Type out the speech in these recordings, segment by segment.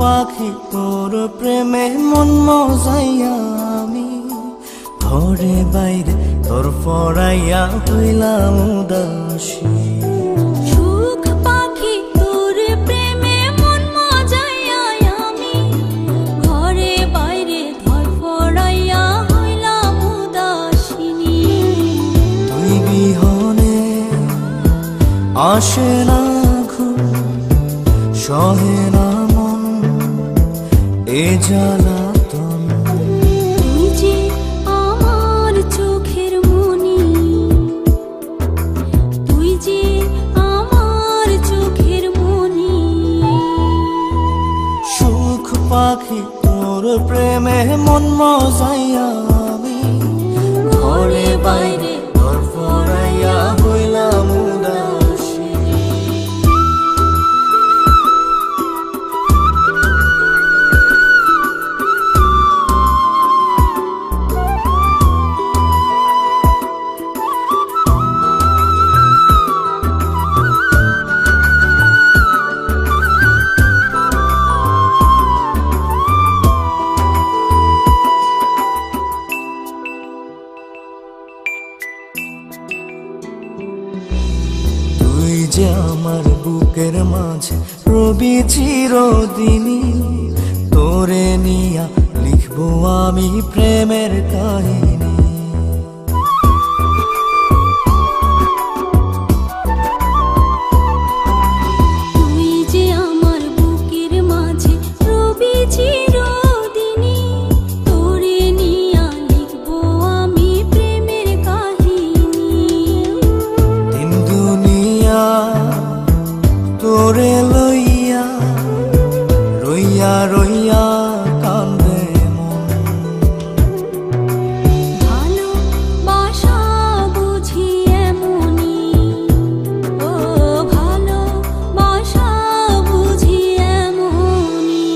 পাখি তোর প্রেমে মন মজাইয়া আমি ঘরে বাইরে তোর পড়াইয়া হইলাম উদাসী। সুখ পাখি তোর প্রেমে মন মজাইয়া আমি ঘরে বাইরে ধর পড়াইয়া হইলাম উদাসিনী। তুই বিহনে আসে না ঘুম, সহে না মন এ জ্বালাতন। তুই যে আমার চোখের মনি, তুই যে আমার চোখের মনি। সুখ পাখি তোর প্রেমে মন মজাইয়া আমি ঘরে বাইরে তোর পড়াইয়া হইলাম উদাসী। তুই যে আমার বুকের মাঝে রবি চিরদিনই, তোরে নিয়া লিখবো আমি প্রেমের কাহিনী। তুই যে আমার বুকের মাঝে রবি চিরদিনই, তোরে নিয়া লিখবো আমি প্রেমের কাহিনী। দিন দুনিয়া তোরে লইয়া রইয়া রইয়া কান্দে মন। ভালোবাসা বুঝি এমনি, ও ভালোবাসা বুঝি এমনি।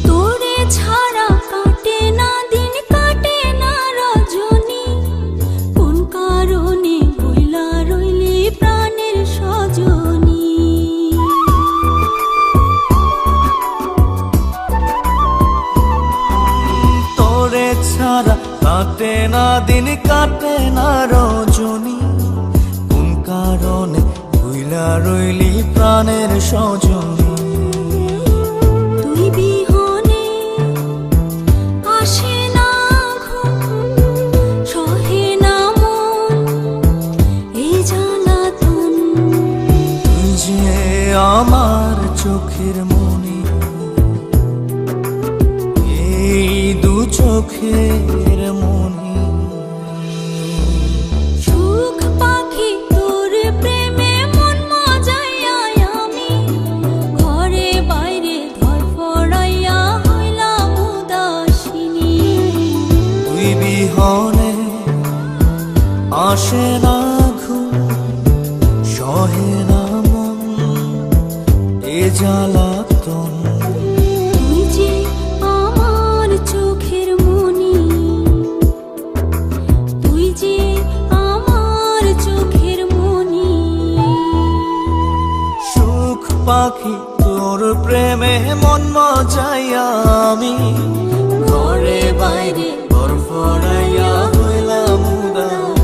তোরে ছাড়া কাটে না দিন, কাটে না রজনী। কোন কারণে বইলা রইলি প্রাণের সজনী। তোরে ছাড়া কাটে না দিন, কাটে না রজনী। কোন কারণে ভুইলা রইলি প্রাণের সজনী। তুই বিহনে আসে না ঘুম, সহে না মন এই জ্বালাতন। তুই যে আমার চোখের মনি, এই দু চোখের মনি। সুখ পাখি তোর প্রেমে মন মজাইয়া আমি ঘরে বাইরে ধর পড়াইয়া হইলাম উদাসিনী। তুই বিহনে আসে না ঘুম, সহে না মন এ জ্বালাতন। তুই যে আমার চোখের মনি, তুই যে আমার চোখের মনি। সুখ পাখি তোর প্রেমে মন মজাইয়া আমি ঘরে বাইরে তোর পড়াইয়া হইলাম উদাস।